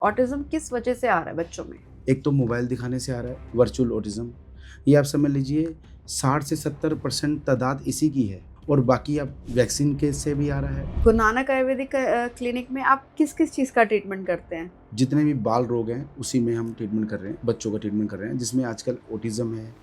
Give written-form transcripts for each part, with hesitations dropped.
Autism किस वजह से आ रहा है बच्चों में? एक तो मोबाइल दिखाने से आ रहा है, वर्चुअल ऑटिज़्म। ये आप समझ लीजिए 60 से 70% तादाद इसी की है और बाकी अब वैक्सीन के से भी आ रहा है। गुरु नानक आयुर्वेदिक क्लिनिक में आप किस-किस चीज़ का ट्रीटमेंट करते हैं? जितने भी बाल रोग हैं, उसी में हम ट्रीटमेंट कर रहे हैं, बच्चों का ट्रीटमेंट कर रहे हैं, जिसमें आजकल ऑटिज़्म है,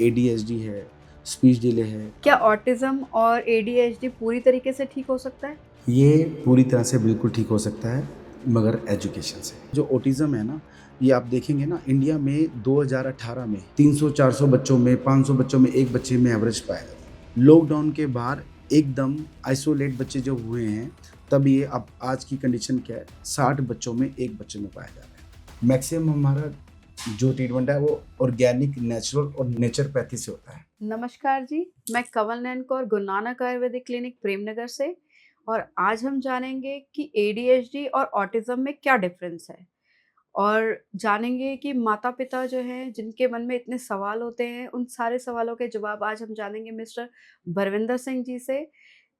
एडीएचडी है, स्पीच डिले है। क्या ऑटिज्म और एडीएचडी पूरी तरीके से ठीक हो सकता है? ये पूरी तरह से बिल्कुल ठीक हो सकता है, मगर एजुकेशन से। जो ऑटिज़्म है ना, ये आप देखेंगे ना, इंडिया में 2018 में 300-400 बच्चों में, 500 बच्चों में 1 बच्चे में एवरेज पाया जाता है। लॉकडाउन के बाद एकदम आइसोलेट बच्चे जो हुए हैं, तब ये अब आज की कंडीशन क्या है, 60 बच्चों में 1 बच्चे में पाया जा रहा है। मैक्सिमम हमारा जो ट्रीटमेंट है वो ऑर्गेनिक, नेचुरल और नेचुरोपैथी से होता है। नमस्कार जी, मैं कंवल नयन कौर गुरु नानक आयुर्वेदिक क्लिनिक प्रेमनगर से और आज हम जानेंगे कि एडीएचडी और ऑटिज्म में क्या डिफरेंस है और जानेंगे कि माता-पिता जो हैं जिनके मन में इतने सवाल होते हैं, उन सारे सवालों के जवाब आज हम जानेंगे मिस्टर भरविंदर सिंह जी से,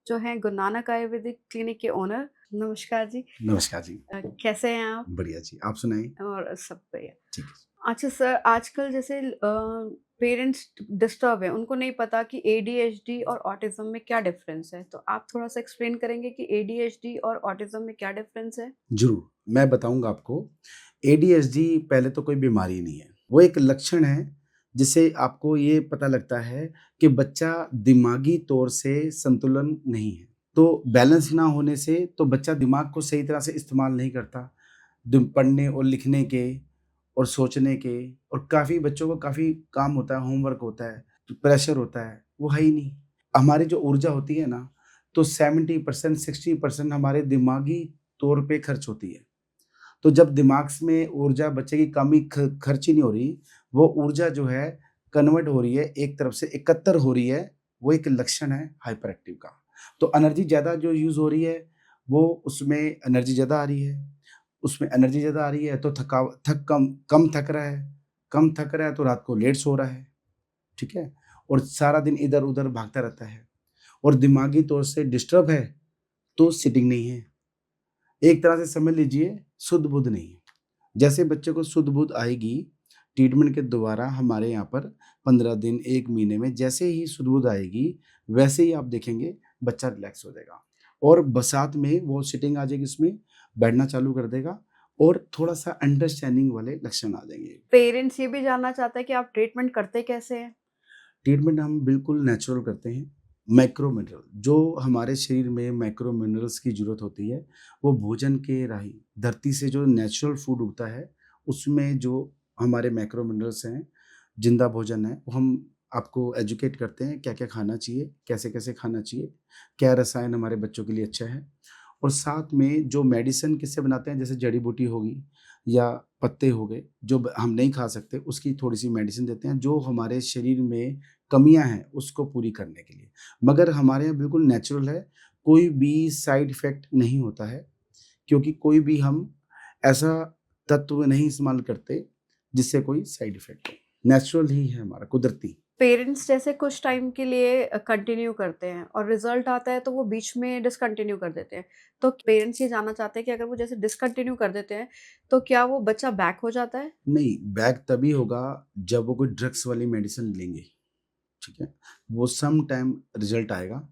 जो हैं गुरु नानक आयुर्वेदिक क्लिनिक के ओनर। नमस्कार जी। नमस्कार जी। कैसे हैं आप? बढ़िया जी, आप सुनाइए? और सब बढ़िया। ठीक है। अच्छा सर, आजकल जैसे पेरेंट्स डिस्टर्ब हैं, उनको नहीं पता कि एडीएचडी और ऑटिज्म में क्या डिफरेंस है। तो आप थोड़ा-सा एक्सप्लेन करेंगे कि एडीएचडी और ऑटिज्म में क्या डिफरेंस है? ज़रूर, मैं बताऊँगा आपको। एडीएचडी पहले तो कोई बीमारी नहीं है, वो एक लक्षण है जिससे आपको ये पता लगता है कि बच्चा दिमागी तौर से संतुलन नहीं है। तो बैलेंस ना होने से तो बच्चा दिमाग को सही तरह से इस्तेमाल नहीं करता। पढ़ने और लिखने के और सोचने के, और काफ़ी बच्चों को काफ़ी काम होता है, होमवर्क होता है, प्रेशर होता है, वो है ही नहीं। हमारी जो ऊर्जा होती है ना, तो 70% 60% हमारे दिमागी तौर पे खर्च होती है। तो जब दिमाग में ऊर्जा बच्चे की कमी खर्च ही नहीं हो रही, वो ऊर्जा जो है कन्वर्ट हो रही है, एक तरफ से एकत्र हो रही है, वो एक लक्षण है हाइपर एक्टिव का। तो एनर्जी ज़्यादा जो यूज़ हो रही है, वो उसमें एनर्जी ज़्यादा आ रही है। उसमें एनर्जी ज़्यादा आ रही है तो कम थक रहा है, कम थक रहा है तो रात को लेट सो रहा है, ठीक है? और सारा दिन इधर-उधर भागता रहता है और दिमागी तौर से डिस्टर्ब है, तो सिटिंग नहीं है। एक तरह से समझ लीजिए शुद्ध बुद्ध नहीं है। जैसे बच्चे को शुद्ध बुद्ध आएगी, ट्रीटमेंट के द्वारा हमारे यहाँ पर 15 दिन, 1 महीने में जैसे ही शुद्ध बुद्ध आएगी, वैसे ही आप देखेंगे बच्चा रिलैक्स हो जाएगा और बसात में वो सिटिंग आ जाएगी, इसमें बैठना चालू कर देगा और थोड़ा-सा अंडरस्टैंडिंग वाले लक्षण आ जाएँगे। पेरेंट्स ये भी जानना चाहते हैं कि आप ट्रीटमेंट करते कैसे हैं? ट्रीटमेंट हम बिल्कुल नेचुरल करते हैं। माइक्रो मिनरल, जो हमारे शरीर में माइक्रो मिनरल्स की ज़रूरत होती है, वो भोजन के राही धरती से जो नेचुरल फूड उगता है, उसमें जो हमारे माइक्रो मिनरल्स हैं, ज़िंदा भोजन है, वो हम आपको एजुकेट करते हैं, क्या-क्या खाना चाहिए, कैसे-कैसे खाना चाहिए, क्या रसायन हमारे बच्चों के लिए अच्छा है। और साथ में जो मेडिसिन किससे बनाते हैं, जैसे जड़ी-बूटी होगी या पत्ते हो गए, जो हम नहीं खा सकते, उसकी थोड़ी-सी मेडिसिन देते हैं, जो हमारे शरीर में कमियाँ हैं, उसको पूरी करने के लिए। मगर हमारे यहाँ बिल्कुल नेचुरल है, कोई भी साइड इफ़ेक्ट नहीं होता है, क्योंकि कोई भी हम ऐसा तत्व नहीं इस्तेमाल करते, जिससे कोई साइड इफ़ेक्ट हो। नेचुरल ही है हमारा, कुदरती। पेरेंट्स जैसे कुछ टाइम के लिए कंटिन्यू करते हैं और रिजल्ट आता है तो वो बीच में डिसकंटिन्यू कर देते हैं। तो पेरेंट्स ये जानना चाहते हैं कि अगर वो जैसे डिसकंटिन्यू कर देते हैं, तो क्या वो बच्चा बैक हो जाता है? नहीं, बैक तभी होगा जब वो कोई ड्रग्स वाली मेडिसिन लेंगे, ठीक है? वो सम टाइम रिज़ल्ट आएगा।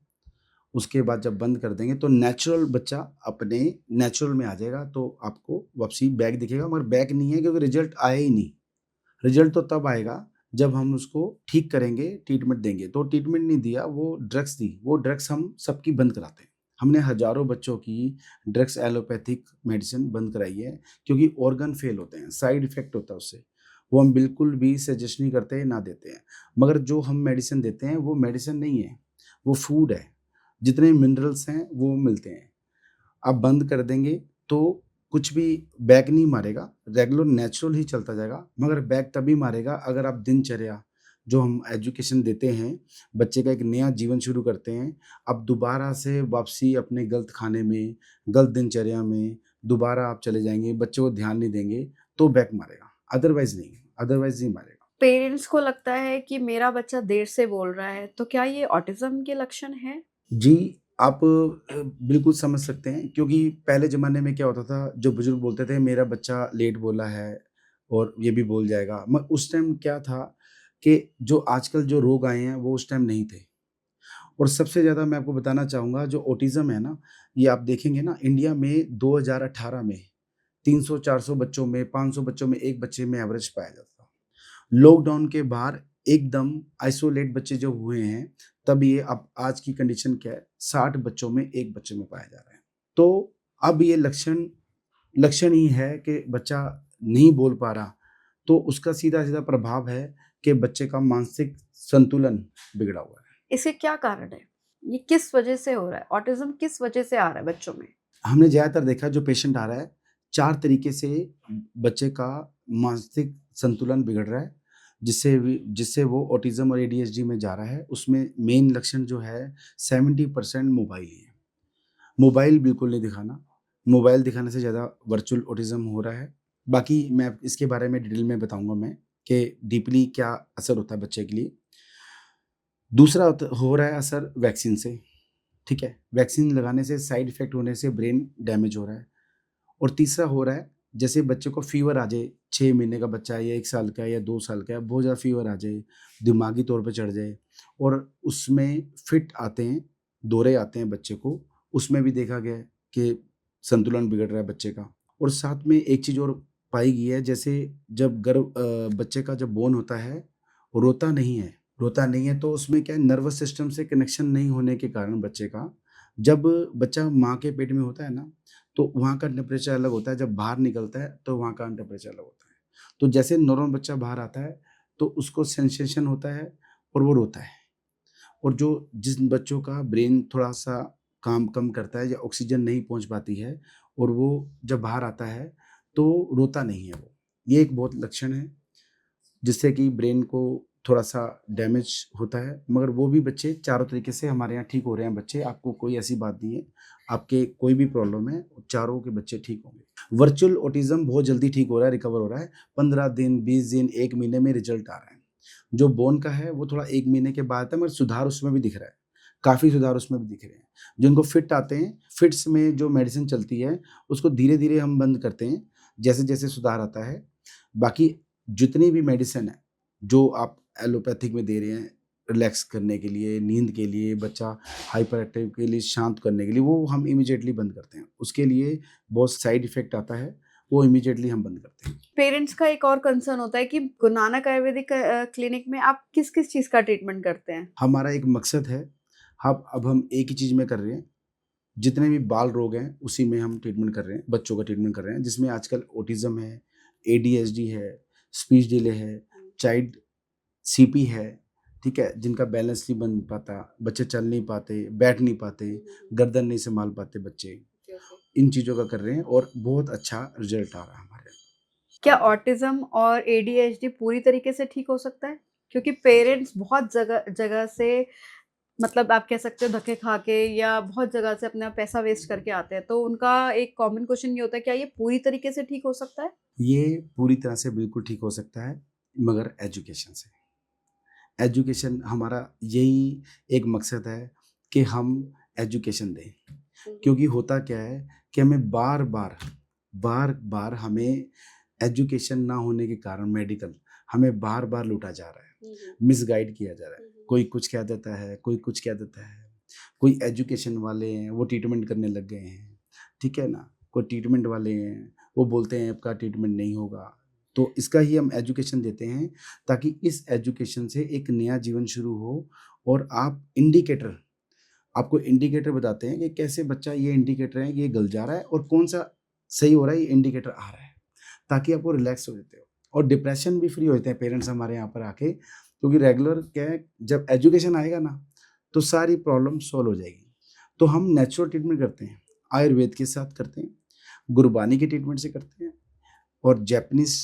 उसके बाद जब बंद कर देंगे तो नेचुरल बच्चा अपने नेचुरल में आ जाएगा, तो आपको वापसी बैक दिखेगा, मगर बैक नहीं है क्योंकि रिजल्ट आया ही नहीं। रिजल्ट तो तब आएगा जब हम उसको ठीक करेंगे, ट्रीटमेंट देंगे। तो ट्रीटमेंट नहीं दिया, वो ड्रग्स दी, वो ड्रग्स हम सबकी बंद कराते हैं। हमने हज़ारों बच्चों की ड्रग्स एलोपैथिक मेडिसिन बंद कराई है, क्योंकि ऑर्गन फेल होते हैं, साइड इफ़ेक्ट होता है उससे। वो हम बिल्कुल भी सजेस्ट नहीं करते, ना देते हैं। मगर जो हम मेडिसिन देते हैं, वो मेडिसिन नहीं है, वो फूड है। जितने मिनरल्स हैं वो मिलते हैं। आप बंद कर देंगे तो कुछ भी बैक नहीं मारेगा, रेगुलर नेचुरल ही चलता जाएगा, मगर बैक तभी मारेगा अगर आप दिनचर्या जो हम एजुकेशन देते हैं, बच्चे का एक नया जीवन शुरू करते हैं, अब दोबारा से वापसी अपने गलत खाने में, गलत दिनचर्या में दोबारा आप चले जाएँगे, बच्चे को ध्यान नहीं देंगे, तो बैक मारेगा, अदरवाइज़ नहीं मारेगा। पेरेंट्स को लगता है कि मेरा बच्चा देर से बोल रहा है, तो क्या ये ऑटिज़्म के लक्षण हैं? जी, आप बिल्कुल समझ सकते हैं क्योंकि पहले ज़माने में क्या होता था, जो बुज़ुर्ग बोलते थे मेरा बच्चा लेट बोला है और ये भी बोल जाएगा। म उस टाइम क्या था कि जो आजकल जो रोग आए हैं वो उस टाइम नहीं थे। और सबसे ज़्यादा मैं आपको बताना चाहूँगा जो ऑटिज़्म है ना, ये आप देखेंगे ना इंडिया में 2018 में 300-400 बच्चों में, 500 बच्चों में 1 बच्चे में एवरेज पाया जाता था। लॉकडाउन के बाद एकदम आइसोलेट बच्चे जो हुए हैं, तब ये अब आज की कंडीशन क्या है, 60 बच्चों में 1 बच्चे में पाया जा रहा है। तो अब ये लक्षण लक्षण ही है कि बच्चा नहीं बोल पा रहा, तो उसका सीधा-सीधा प्रभाव है कि बच्चे का मानसिक संतुलन बिगड़ा हुआ है। इसके क्या कारण है? ये किस वजह से हो रहा है? ऑटिज़्म किस वजह से आ रहा है बच्चों में? हमने ज़्यादातर देखा जो पेशेंट आ रहा है, 4 तरीके से बच्चे का मानसिक संतुलन बिगड़ रहा है, जिससे वो ऑटिज़्म और एडीएचडी में जा रहा है। उसमें मेन लक्षण जो है 70% मोबाइल ही है। मोबाइल बिल्कुल नहीं दिखाना, मोबाइल दिखाने से ज़्यादा वर्चुअल ऑटिज़्म हो रहा है। बाकी मैं इसके बारे में डिटेल में बताऊँगा मैं कि डीपली क्या असर होता है बच्चे के लिए। दूसरा हो रहा है असर वैक्सीन से, ठीक है? वैक्सीन लगाने से साइड इफ़ेक्ट होने से ब्रेन डैमेज हो रहा है। और तीसरा हो रहा है, जैसे बच्चे को फ़ीवर आ जाए, 6 महीने का बच्चा है या 1 साल का है या 2 साल का है, बहुत ज़्यादा फ़ीवर आ जाए, दिमागी तौर पे चढ़ जाए और उसमें फिट आते हैं, दौरे आते हैं बच्चे को, उसमें भी देखा गया है कि संतुलन बिगड़ रहा है बच्चे का। और साथ में एक चीज़ और पाई गई है, जैसे जब बच्चे का जब बोर्न होता है, रोता नहीं है तो उसमें क्या है नर्वस सिस्टम से कनेक्शन नहीं होने के कारण बच्चे का, जब बच्चा माँ के पेट में होता है ना, तो वहाँ का टेम्परेचर अलग होता है, जब बाहर निकलता है तो वहाँ का टेम्परेचर अलग होता है। तो जैसे नॉर्मल बच्चा बाहर आता है तो उसको सेंसेशन होता है और वो रोता है। और जो जिन बच्चों का ब्रेन थोड़ा-सा काम कम करता है या ऑक्सीजन नहीं पहुँच पाती है और वो जब बाहर आता है तो रोता नहीं है वो। ये एक बहुत लक्षण है जिससे कि ब्रेन को थोड़ा-सा डैमेज होता है, मगर वो भी बच्चे चारों तरीके से हमारे यहाँ ठीक हो रहे हैं बच्चे, आपको कोई ऐसी बात नहीं है। आपके कोई भी प्रॉब्लम है, चारों के बच्चे ठीक होंगे। वर्चुअल ऑटिज़्म बहुत जल्दी ठीक हो रहा है, रिकवर हो रहा है। 15 दिन, 20 दिन, 1 महीने में रिज़ल्ट आ रहा है। जो बोन का है, वो थोड़ा 1 महीने के बाद है, मगर सुधार उसमें भी दिख रहा है। काफ़ी सुधार उसमें भी दिख रहे हैं। जिनको फिट आते हैं, फिट्स में जो मेडिसिन चलती है, उसको धीरे-धीरे हम बंद करते हैं, जैसे-जैसे सुधार आता है। बाकी जितनी भी मेडिसिन है, जो आप एलोपैथिक में दे रहे हैं, रिलैक्स करने के लिए, नींद के लिए, बच्चा हाइपर एक्टिव के लिए, शांत करने के लिए, वो हम इमीडिएटली बंद करते हैं। उसके लिए बहुत साइड इफ़ेक्ट आता है, वो इमीडिएटली हम बंद करते हैं। पेरेंट्स का एक और कंसर्न होता है कि गुरु नानक आयुर्वेदिक क्लिनिक में आप किस-किस चीज़ का ट्रीटमेंट करते हैं? हमारा एक मकसद है, अब हम एक ही चीज़ में कर रहे हैं, जितने भी बाल रोग हैं, उसी में हम ट्रीटमेंट कर रहे हैं, बच्चों का ट्रीटमेंट कर रहे हैं, जिसमें आजकल ऑटिज़्म है, एडीएचडी है, स्पीच डिले है, चाइल्ड सीपी है, ठीक है? जिनका बैलेंस नहीं बन पाता, बच्चे चल नहीं पाते, बैठ नहीं पाते, गर्दन नहीं सँभाल पाते बच्चे। इन चीज़ों का कर रहे हैं और बहुत अच्छा रिज़ल्ट आ रहा है हमारे यहाँ। क्या ऑटिज़्म और एडीएचडी पूरी तरीके से ठीक हो सकता है? क्योंकि पेरेंट्स बहुत जगह जगह से मतलब आप कह सकते हो धक्के खा के या बहुत जगह से अपना पैसा वेस्ट करके आते हैं। तो उनका एक कॉमन क्वेश्चन ये होता है, क्या ये पूरी तरीके से ठीक हो सकता है? ये पूरी तरह से बिल्कुल ठीक हो सकता है, मगर एजुकेशन से। एजुकेशन हमारा यही एक मकसद है कि हम एजुकेशन दें। क्योंकि होता क्या है कि हमें बार-बार हमें एजुकेशन ना होने के कारण मेडिकल हमें बार-बार लूटा जा रहा है, मिसगाइड किया जा रहा है। कोई कुछ कह देता है, कोई कुछ कह देता है। कोई एजुकेशन वाले हैं, वो ट्रीटमेंट करने लग गए हैं, ठीक है ना? कोई ट्रीटमेंट वाले हैं, वो बोलते हैं आपका ट्रीटमेंट नहीं होगा। तो इसका ही हम एजुकेशन देते हैं ताकि इस एजुकेशन से एक नया जीवन शुरू हो और आपको इंडिकेटर बताते हैं कि कैसे बच्चा ये इंडिकेटर है, ये गल जा रहा है और कौन-सा सही हो रहा है, ये इंडिकेटर आ रहा है, ताकि आपको रिलैक्स हो जाते हो और डिप्रेशन भी फ्री होते हैं पेरेंट्स हमारे यहाँ पर आके, क्योंकि रेगुलर क्या है, जब एजुकेशन आएगा ना, तो सारी प्रॉब्लम सॉल्व हो जाएगी। तो हम नेचुरल ट्रीटमेंट करते हैं, आयुर्वेद के साथ करते हैं, गुरबानी के ट्रीटमेंट से करते हैं और जैपनीज़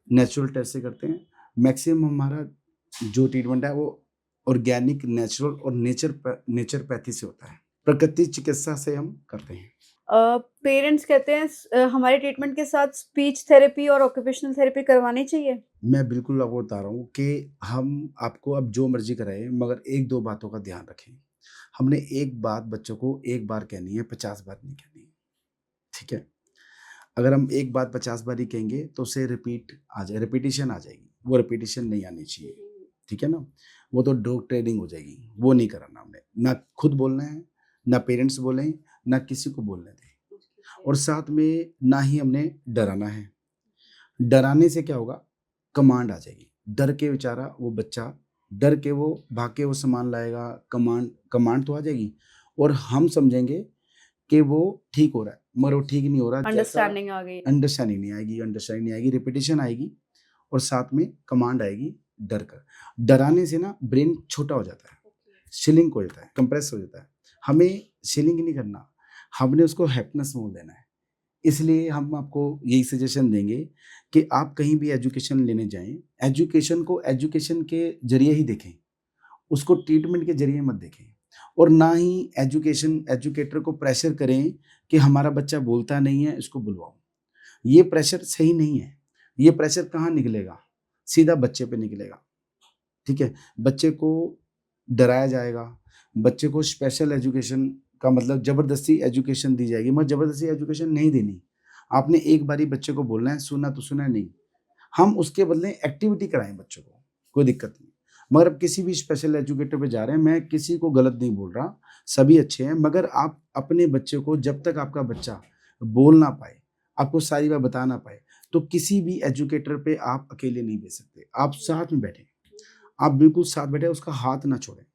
नेचुरल टेस्ट से करते हैं। मैक्सिमम हमारा जो ट्रीटमेंट है वो ऑर्गेनिक, नेचुरल और नेचरपैथी से होता है। प्रकृति चिकित्सा से हम करते हैं। पेरेंट्स कहते हैं हमारे ट्रीटमेंट के साथ स्पीच थेरेपी और ऑक्यूपेशनल थेरेपी करवानी चाहिए। मैं बिल्कुल आपको बता रहा हूँ कि हम आपको अब जो मर्ज़ी कराएँ, मगर 1-2 बातों का ध्यान रखें। हमने एक बात बच्चों को एक बार कहनी है, 50 बार नहीं कहनी है, ठीक है? अगर हम एक बात 50 बार ही कहेंगे तो उसे रिपीटिशन आ जाएगी, वो रिपीटिशन नहीं आनी चाहिए, ठीक है ना? वो तो डॉग ट्रेनिंग हो जाएगी, वो नहीं कराना हमने। ना खुद बोलना है, ना पेरेंट्स बोलें, ना किसी को बोलने दें और साथ में ना ही हमने डराना है। डराने से क्या होगा? कमांड आ जाएगी। डर के बेचारा वो बच्चा डर के वो भाग के वो सामान लाएगा, कमांड कमांड तो आ जाएगी और हम समझेंगे कि वो ठीक हो रहा है, मगर वो ठीक नहीं हो रहा। अंडरस्टैंडिंग आ गई। अंडरस्टैंडिंग नहीं आएगी, रिपिटिशन आएगी और साथ में कमांड आएगी डर कर। डराने से ना ब्रेन छोटा हो जाता है, शिलिंग हो जाता है, कंप्रेस हो जाता है। हमें शिलिंग नहीं करना, हमने उसको हैप्पीनेस मोड देना है। इसलिए हम आपको यही सजेशन देंगे कि आप कहीं भी एजुकेशन लेने जाएँ, एजुकेशन को एजुकेशन के ज़रिए ही देखें, उसको ट्रीटमेंट के ज़रिए मत देखें और ना ही एजुकेटर को प्रेशर करें कि हमारा बच्चा बोलता नहीं है, इसको बुलवाओ। ये प्रेशर सही नहीं है। ये प्रेशर कहाँ निकलेगा? सीधा बच्चे पे निकलेगा, ठीक है? बच्चे को डराया जाएगा, बच्चे को स्पेशल एजुकेशन का मतलब ज़बरदस्ती एजुकेशन दी जाएगी, मगर ज़बरदस्ती एजुकेशन नहीं देनी। आपने एक बारी बच्चे को बोलना है, सुना तो सुना नहीं। हम उसके बदले एक्टिविटी कराएँ बच्चों को, कोई दिक्कत नहीं। मगर अब किसी भी स्पेशल एजुकेटर पे जा रहे हैं, मैं किसी को गलत नहीं बोल रहा, सभी अच्छे हैं, मगर आप अपने बच्चे को जब तक आपका बच्चा बोल ना पाए, आपको सारी बात बता ना पाए, तो किसी भी एजुकेटर पे आप अकेले नहीं भेज सकते। आप साथ में बैठें, आप बिल्कुल साथ बैठे, उसका हाथ ना छोड़ें,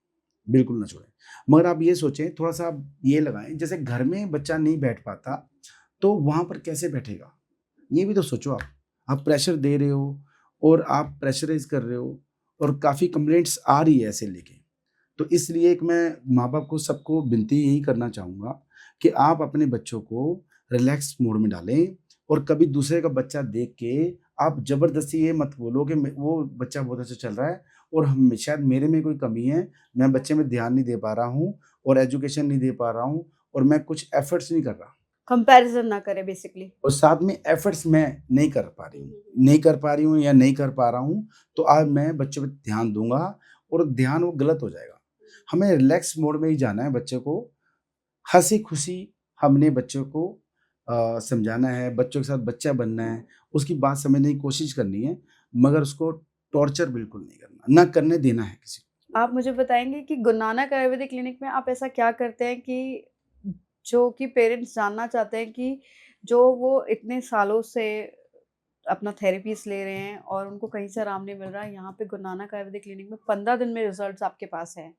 बिल्कुल ना छोड़ें। मगर आप ये सोचें, थोड़ा-सा आप ये लगाएँ, जैसे घर में बच्चा नहीं बैठ पाता, तो वहाँ पर कैसे बैठेगा? ये भी तो सोचो आप। आप प्रेशर दे रहे हो और आप प्रेशराइज़ कर रहे हो और काफ़ी कंप्लेंट्स आ रही है ऐसे लेके। तो इसलिए एक मैं माँ-बाप को सबको विनती यही करना चाहूँगा कि आप अपने बच्चों को रिलैक्स मोड में डालें और कभी दूसरे का बच्चा देख के आप ज़बरदस्ती ये मत बोलो कि मैं वो बच्चा बहुत अच्छा चल रहा है और हम शायद मेरे में कोई कमी है, मैं बच्चे में ध्यान नहीं दे पा रहा हूँ और एजुकेशन नहीं दे पा रहा हूँ और मैं कुछ एफर्ट्स नहीं कर रहा। कंपैरिज़न ना करें बेसिकली। और साथ में एफर्ट्स मैं नहीं कर पा रही हूँ, नहीं कर पा रही हूँ या नहीं कर पा रहा हूँ, तो आज मैं बच्चों पे ध्यान दूँगा और ध्यान वो गलत हो जाएगा। हमें रिलैक्स मोड में ही जाना है बच्चे को, हँसी-खुशी हमने बच्चों को समझाना है, बच्चों के साथ बच्चा बनना है, उसकी बात समझने की कोशिश करनी है, मगर उसको टॉर्चर बिल्कुल नहीं करना, ना करने देना है किसी को। आप मुझे बताएँगे कि गुरु नानक आयुर्वेदिक क्लिनिक में आप ऐसा क्या करते हैं कि जो कि पेरेंट्स जानना चाहते हैं कि जो वो इतने सालों से अपना थेरेपीज़ ले रहे हैं और उनको कहीं से आराम नहीं मिल रहा है, यहाँ पे गुरु नानक आयुर्वेदिक क्लिनिक में 15 दिन में रिज़ल्ट्स आपके पास हैं।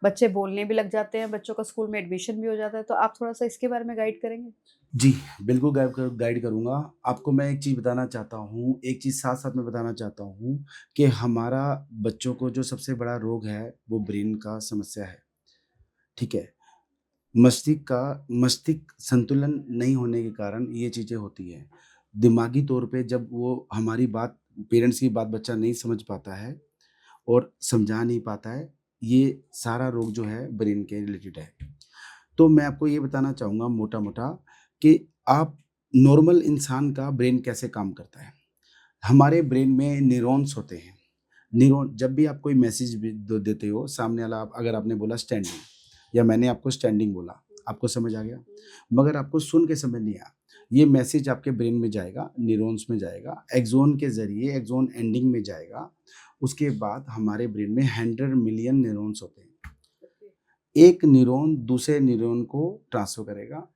बच्चे बोलने भी लग जाते हैं, बच्चों का स्कूल में एडमिशन भी हो जाता है, तो आप थोड़ा-सा इसके बारे में गाइड करेंगे? जी, बिल्कुल गाइड करूँगा। आपको मैं एक चीज़ बताना चाहता हूँ, एक चीज़ साथ-साथ में बताना चाहता हूँ कि हमारा बच्चों को जो सबसे बड़ा रोग है, वो ब्रेन का समस्या है, ठीक है? मस्तिष्क संतुलन नहीं होने के कारण ये चीज़ें होती हैं। दिमागी तौर पे जब वो हमारी बात पेरेंट्स की बात बच्चा नहीं समझ पाता है और समझा नहीं पाता है, ये सारा रोग जो है ब्रेन के रिलेटेड है। तो मैं आपको ये बताना चाहूँगा मोटा-मोटा कि आप नॉर्मल इंसान का ब्रेन कैसे काम करता है। हमारे ब्रेन में न्यूरॉन्स होते हैं। न्यूरॉन जब भी आप कोई मैसेज भी देते हो, सामने वाला आप अगर आपने बोला स्टैंडिंग या मैंने आपको स्टैंडिंग बोला, आपको समझ आ गया? मगर आपको सुन के समझ नहीं आया। ये मैसेज आपके ब्रेन में जाएगा, न्यूरॉन्स में जाएगा, एक्सॉन के ज़रिए एक्सॉन एंडिंग में जाएगा। उसके बाद हमारे ब्रेन में 100 मिलियन न्यूरॉन्स होते हैं। एक न्यूरॉन दूसरे न्यूरॉन को ट्रांसफ़र करेगा,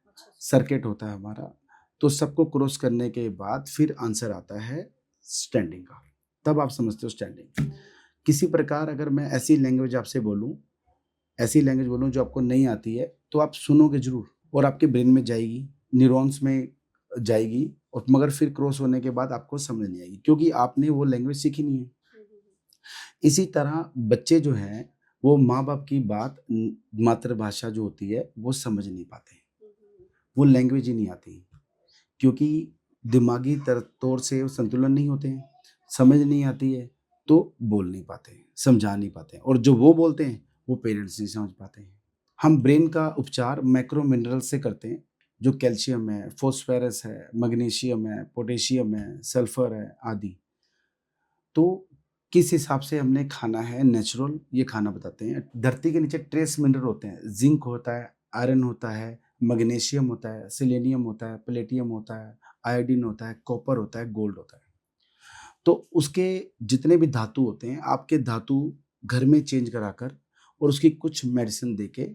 सर्किट होता है हमारा। तो सबको क्रॉस करने के बाद फिर आंसर आता है स्टैंडिंग का, तब आप समझते हो स्टैंडिंग। किसी प्रकार अगर मैं ऐसी लैंग्वेज बोलूँ जो आपको नहीं आती है, तो आप सुनोगे ज़रूर और आपके ब्रेन में जाएगी, न्यूरॉन्स में जाएगी और मगर फिर क्रॉस होने के बाद आपको समझ नहीं आएगी क्योंकि आपने वो लैंग्वेज सीखी नहीं है। इसी तरह बच्चे जो हैं, वो माँ-बाप की बात मातृभाषा जो होती है, वो समझ नहीं पाते। वो लैंग्वेज ही नहीं आती क्योंकि दिमागी तौर से वो संतुलन नहीं होते हैं, समझ नहीं आती है, तो बोल नहीं पाते हैं, समझा नहीं पाते हैं और जो वो बोलते हैं, वो पेरेंट्स नहीं समझ पाते हैं। हम ब्रेन का उपचार मैक्रो मिनरल्स से करते हैं, जो कैल्शियम है, फास्फोरस है, मैग्नीशियम है, पोटेशियम है, सल्फर है आदि। तो किस हिसाब से हमने खाना है, नेचुरल ये खाना बताते हैं। धरती के नीचे ट्रेस मिनरल होते हैं, ज़िंक होता है, आयरन होता है, मैग्नीशियम होता है, सेलेनियम होता है, प्लेटियम होता है, आयोडीन होता है, कॉपर होता है, गोल्ड होता है। तो उसके जितने भी धातु होते हैं, आपके धातु घर में चेंज कराकर और उसकी कुछ मेडिसिन देके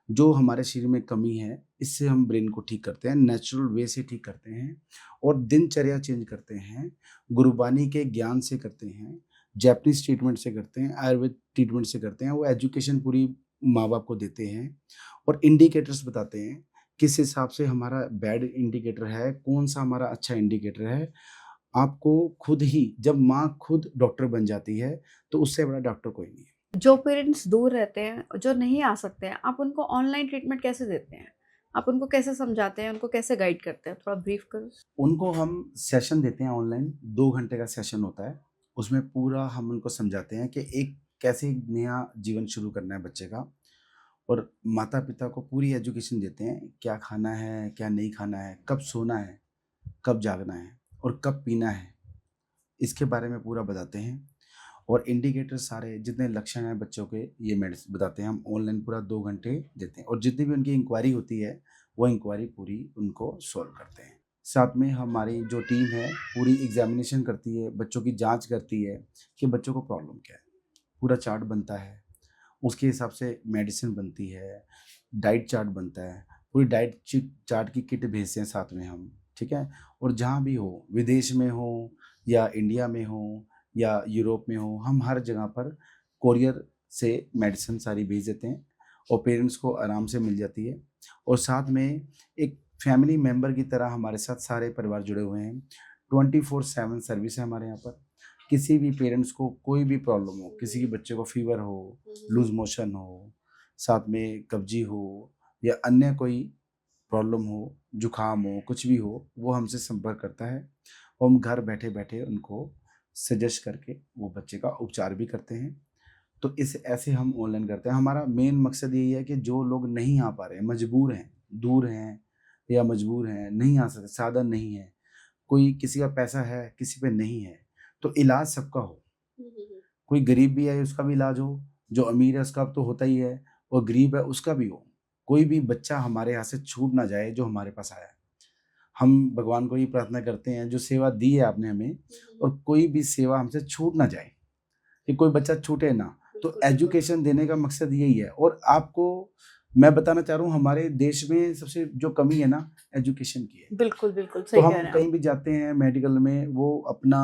जो हमारे शरीर में कमी है, इससे हम ब्रेन को ठीक करते हैं, नेचुरल वे से ठीक करते हैं और दिनचर्या चेंज करते हैं, गुरुबानी के ज्ञान से करते हैं, जैपनीज़ ट्रीटमेंट से करते हैं, आयुर्वेद ट्रीटमेंट से करते हैं। वो एजुकेशन पूरी माँ-बाप को देते हैं और इंडिकेटर्स बताते हैं, किस हिसाब से हमारा बैड इंडिकेटर है, कौन-सा हमारा अच्छा इंडिकेटर है। आपको खुद ही जब माँ खुद डॉक्टर बन जाती है, तो उससे बड़ा डॉक्टर कोई नहीं है। जो पेरेंट्स दूर रहते हैं, जो नहीं आ सकते हैं, आप उनको ऑनलाइन ट्रीटमेंट कैसे देते हैं? आप उनको कैसे समझाते हैं, उनको कैसे गाइड करते हैं? थोड़ा ब्रीफ करो। उनको हम सेशन देते हैं ऑनलाइन, 2 घंटे का सेशन होता है। उसमें पूरा हम उनको समझाते हैं कि एक कैसे नया जीवन शुरू करना है बच्चे का और माता-पिता को पूरी एजुकेशन देते हैं, क्या खाना है, क्या नहीं खाना है, कब सोना है, कब जागना है और कब पीना है, इसके बारे में पूरा बताते हैं। और इंडिकेटर सारे जितने लक्षण हैं बच्चों के ये बताते हैं। हम ऑनलाइन पूरा 2 घंटे देते हैं और जितनी भी उनकी इंक्वायरी होती है, वो इंक्वायरी पूरी उनको सॉल्व करते हैं। साथ में हमारी जो टीम है पूरी एग्ज़ामिनेशन करती है, बच्चों की जाँच करती है कि बच्चों को प्रॉब्लम क्या है। पूरा चार्ट बनता है, उसके हिसाब से मेडिसिन बनती है, डाइट चार्ट बनता है, पूरी डाइट चार्ट की किट भेजते हैं साथ में हम, ठीक है? और जहाँ भी हो, विदेश में हो या इंडिया में हो या यूरोप में हो, हम हर जगह पर कोरियर से मेडिसिन सारी भेज देते हैं और पेरेंट्स को आराम से मिल जाती है। और साथ में एक फैमिली मेंबर की तरह हमारे साथ सारे परिवार जुड़े हुए हैं। 24/7 सर्विस है हमारे यहाँ पर। किसी भी पेरेंट्स को कोई भी प्रॉब्लम हो, किसी के बच्चे को फ़ीवर हो, लूज़ मोशन हो, साथ में कब्जी हो या अन्य कोई प्रॉब्लम हो, जुकाम हो, कुछ भी हो, वो हमसे संपर्क करता है और हम घर बैठे-बैठे उनको सजेस्ट करके वो बच्चे का उपचार भी करते हैं। तो इस ऐसे हम ऑनलाइन करते हैं। हमारा मेन मकसद यही है कि जो लोग नहीं आ पा रहे हैं, मजबूर हैं, दूर हैं या मजबूर हैं, नहीं आ सकते, साधन नहीं है, कोई किसी का पैसा है, किसी पे नहीं है, तो इलाज सबका हो। कोई गरीब भी है उसका भी इलाज हो, जो अमीर है उसका तो होता ही है और गरीब है उसका भी हो। कोई भी बच्चा हमारे यहाँ से छूट ना जाए जो हमारे पास आया है। हम भगवान को ये प्रार्थना करते हैं जो सेवा दी है आपने हमें और कोई भी सेवा हमसे छूट ना जाए, कि कोई बच्चा छूटे ना। तो एजुकेशन देने का मकसद यही है और आपको मैं बताना चाह रहा हूँ हमारे देश में सबसे जो कमी है ना एजुकेशन की है। बिल्कुल, बिल्कुल, तो सही कह हम रहे हैं आप। कहीं भी जाते हैं मेडिकल में वो अपना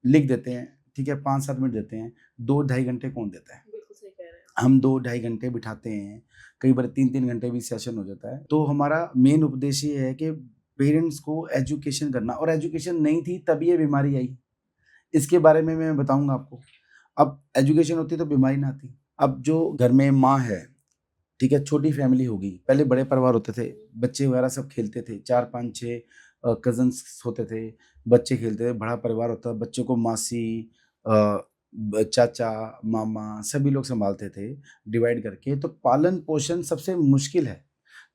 लिख देते हैं, ठीक है 5-7 मिनट देते हैं, 2 ढाई घंटे कौन देता है? बिल्कुल सही कह रहे हैं। हम 2 ढाई घंटे बिठाते हैं, कई बार 3-3 घंटे भी सेशन हो जाता है। तो हमारा मेन उपदेश्य ये है कि पेरेंट्स को एजुकेशन करना और एजुकेशन नहीं थी तब ये बीमारी आई। इसके बारे में मैं बताऊँगा आपको। अब एजुकेशन होती तो बीमारी ना आती। अब जो घर में माँ है, ठीक है, छोटी फैमिली होगी, पहले बड़े परिवार होते थे, बच्चे वगैरह सब खेलते थे, 4, 5, 6 कज़िन्स होते थे, बच्चे खेलते थे, बड़ा परिवार होता, बच्चों को मासी अ, चाचा, मामा सभी लोग सँभालते थे, डिवाइड करके। तो पालन-पोषण सबसे मुश्किल है,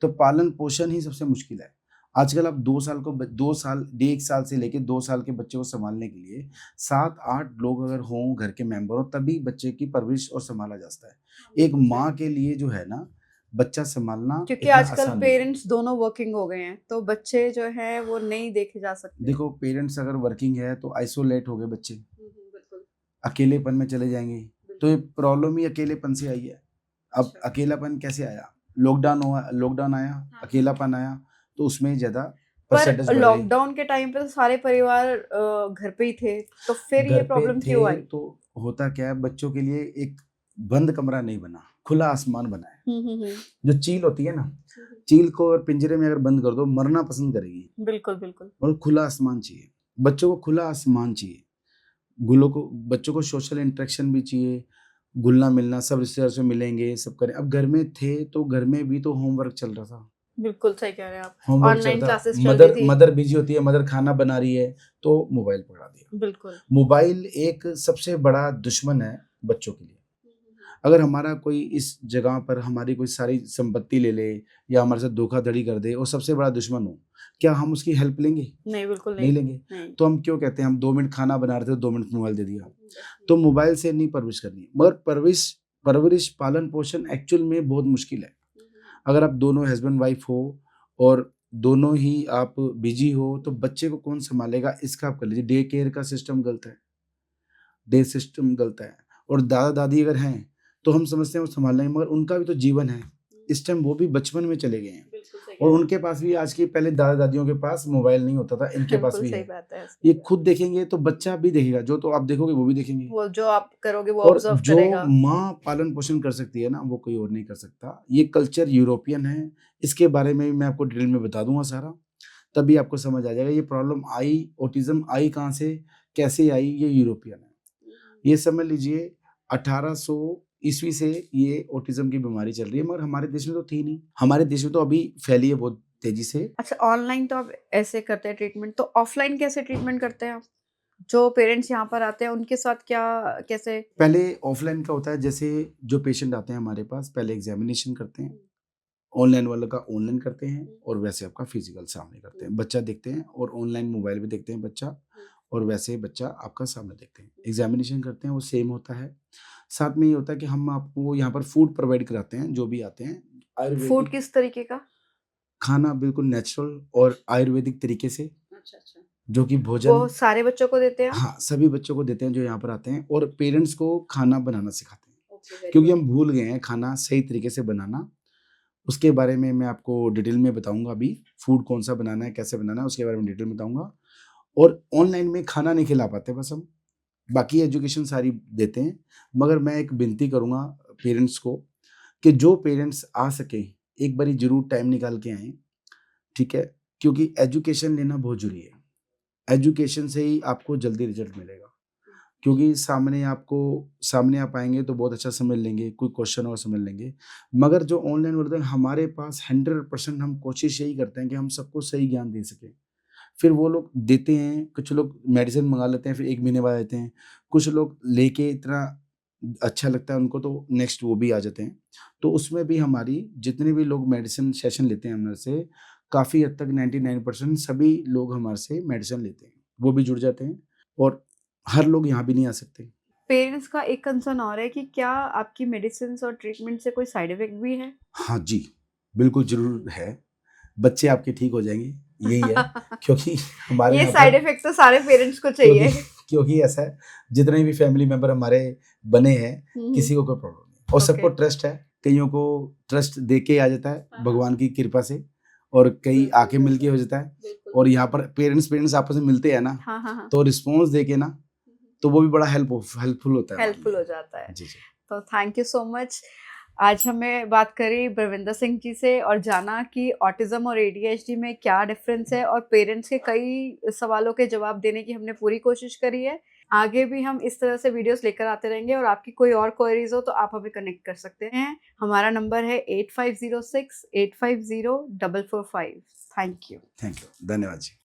तो पालन-पोषण ही सबसे मुश्किल है। आजकल आप 2 साल को 2 साल, 1 साल से लेके 2 साल के बच्चे को सँभालने के लिए 7-8 लोग अगर हों, घर के मेंबर हों, तभी बच्चे की परवरिश और सँभाला जा सकता है। एक माँ के लिए जो है ना, बच्चा सँभालना क्योंकि इतना आजकल आसान नहीं है। पेरेंट्स दोनों वर्किंग हो गए हैं, तो बच्चे जो हैं वो नहीं देखे जा सकते। देखो पेरेंट्स अगर वर्किंग है तो आइसोलेट हो गए बच्चे, बिल्कुल, अकेलेपन में चले जाएँगे। तो ये प्रॉब्लम ही अकेलेपन से आई है। अब अच्छा। अकेलापन कैसे आया? लॉकडाउन आया, हाँ। अकेलापन आया, तो उसमें ज़्यादा पर परसेंटेज बढ़ गई। लॉकडाउन के टाइम पे तो सारे परिवार घर पे ही थे, तो फिर ये घर पे प्रॉब्लम क्यों थे आई? तो होता क्या है बच्चों के लिए एक बंद कमरा नहीं बना, खुला आसमान बना है। हुँ। जो चील होती है ना, चील को अगर पिंजरे में अगर बंद कर दो मरना पसंद करेगी बिल्कुल, बिल्कुल। और खुला आसमान चाहिए। बच्चों को खुला आसमान चाहिए। बच्चों को सोशल इंटरेक्शन भी चाहिए, घुलना-मिलना सब रिश्तेदार से मिलेंगे, सब करें। अब घर में थे तो घर में भी तो होमवर्क चल रहा था। बिल्कुल सही कह रहे हैं आप। होमवर्क चल ऑनलाइन रहा, क्लासेस चल रही मदर थी। मदर बिज़ी होती है, मदर खाना बना रही है, तो मोबाइल पकड़ा दिया। बिल्कुल। मोबाइल एक सबसे बड़ा दुश्मन है बच्चों के लिए। अगर हमारा कोई इस जगह पर हमारी कोई सारी संपत्ति ले ले या हमारे साथ धोखाधड़ी कर दे और सबसे बड़ा दुश्मन हो, क्या हम उसकी हेल्प लेंगे? नहीं, बिल्कुल नहीं नहीं। लेंगे। नहीं। तो हम क्यों कहते हैं हम 2 मिनट खाना बना रहे थे, 2 मिनट मोबाइल दे दिया। तो मोबाइल से नहीं परवरिश करनी है, मगर परवरिश, पालन-पोषण एक्चुअल में बहुत मुश्किल है। अगर आप दोनों हस्बैंड-वाइफ हो और दोनों ही आप बिज़ी हो, तो बच्चे को कौन सँभालेगा इसका आप कर लीजिए। डे केयर का सिस्टम गलत है, डे सिस्टम गलत है और दादा-दादी अगर हैं, तो हम समझते हैं वो सँभाल लेंगे, मगर उनका भी तो जीवन है। इस टाइम वो भी बचपन में चले गए हैं बिल्कुल सही और कह उनके पास भी आज के पहले दादा-दादियों के पास मोबाइल नहीं होता था, इनके पास बिल्कुल भी सही है। बात है। ये खुद देखेंगे तो बच्चा भी देखेगा, जो तो आप देखोगे वो भी देखेंगे। वो जो आप करोगे वो और ऑब्जर्व जो करेगा। माँ पालन-पोषण कर सकती है ना, वो कोई और नहीं कर सकता। ये कल्चर यूरोपियन है, इसके बारे में भी मैं आपको डिटेल में बता दूँगा सारा, तभी आपको समझ आ जाएगा ये प्रॉब्लम आई, ऑटिज़्म आई कहाँ से, कैसे आई, ये यूरोपियन है। ये समझ लीजिए 1800 ईस्वी से ये ऑटिज़्म की बीमारी चल रही है, मगर हमारे देश में तो थी नहीं। हमारे देश में तो अभी फैली है बहुत तेज़ी से। अच्छा, ऑनलाइन तो आप ऐसे करते हैं ट्रीटमेंट, तो ऑफलाइन कैसे ट्रीटमेंट करते हैं आप? जो पेरेंट्स यहाँ पर आते हैं उनके साथ क्या कैसे? पहले ऑफलाइन का होता है, जैसे जो पेशेंट आते हैं हमारे पास पहले एग्ज़ामिनेशन करते हैं। ऑनलाइन वाला का ऑनलाइन करते हैं और वैसे आपका फिजिकल सामने करते हैं। बच्चा देखते हैं और ऑनलाइन मोबाइल पे देखते हैं बच्चा और वैसे बच्चा आपका सामने देखते हैं। एग्ज़ामिनेशन करते हैं वो सेम होता है। साथ में ये होता है कि हम आपको यहाँ पर फूड प्रोवाइड कराते हैं, जो भी आते हैं। फूड आयुर्वेदिक किस तरीके का? खाना बिल्कुल नेचुरल और आयुर्वेदिक तरीके से, अच्छा, अच्छा। जो कि वो भोजन सारे बच्चों को देते हैं आप? हाँ, सभी बच्चों को देते हैं जो यहाँ पर आते हैं और पेरेंट्स को खाना बनाना सिखाते हैं। ओके, वेरी क्योंकि गुड। हम भूल गए हैं खाना सही तरीके से बनाना। उसके बारे में मैं आपको डिटेल में बताऊँगा अभी, फूड कौन-सा बनाना है, कैसे बनाना है, उसके बारे में डिटेल में बताऊँगा। और ऑनलाइन में खाना नहीं खिला पाते बस हम, बाकी एजुकेशन सारी देते हैं। मगर मैं एक विनती करूँगा पेरेंट्स को कि जो पेरेंट्स आ सकें, एक बारी ज़रूर टाइम निकाल के आएँ, ठीक है? क्योंकि एजुकेशन लेना बहुत ज़रूरी है। एजुकेशन से ही आपको जल्दी रिज़ल्ट मिलेगा। क्योंकि सामने आप आएँगे तो बहुत अच्छा समझ लेंगे, कोई क्वेश्चन और समझ लेंगे। मगर जो ऑनलाइन होता है हमारे पास 100% हम कोशिश यही करते हैं कि हम सबको सही ज्ञान दे सकें। फिर वो लोग देते हैं, कुछ लोग मेडिसिन मँगा लेते हैं, फिर 1 महीने बाद देते हैं। कुछ लोग लेके इतना अच्छा लगता है उनको तो नेक्स्ट वो भी आ जाते हैं। तो उसमें भी हमारी जितने भी लोग मेडिसिन सेशन लेते हैं हमारे से, काफ़ी हद तक 99% सभी लोग हमारे से मेडिसिन लेते हैं। वो भी जुड़ जाते हैं और हर लोग यहाँ भी नहीं आ सकते। पेरेंट्स का एक कंसर्न और है कि क्या आपकी मेडिसिन्स और ट्रीटमेंट से कोई साइड इफेक्ट भी है? हाँ जी, बिल्कुल ज़रूर है। बच्चे आपके ठीक हो जाएँगे, यही है। क्योंकि हमारे ये यहाँ साइड पर इफेक्ट तो सारे पेरेंट्स को क्योंकि चाहिए। क्योंकि ऐसा है, जितने भी फैमिली मेंबर हमारे बने हैं, किसी को कोई प्रॉब्लम नहीं और सबको ओके। ट्रस्ट है। कइयों को ट्रस्ट देके आ जाता है हाँ, भगवान की कृपा से और कई बिल्कुल, आके मिल के हो जाता है। बिल्कुल। और यहाँ पर पेरेंट्स आपस में मिलते हैं ना, हाँ, हाँ, हाँ। तो रिस्पॉन्स देके ना, तो वो भी बड़ा हेल्पफुल होता है हमारे हेल्पफुल हो लिए। जाता है। जी, जी। तो थैंक यू सो मच। आज हमें बात करी बलविंदर सिंह जी से और जाना कि ऑटिज़्म और एडीएचडी में क्या डिफरेंस है और पेरेंट्स के कई सवालों के जवाब देने की हमने पूरी कोशिश करी है। आगे भी हम इस तरह से वीडियोस लेकर आते रहेंगे और आपकी कोई और क्वेरीज हो तो आप हमें कनेक्ट कर सकते हैं। हमारा नंबर है 8506 850 445। Thank you. Thank you. धन्यवाद जी।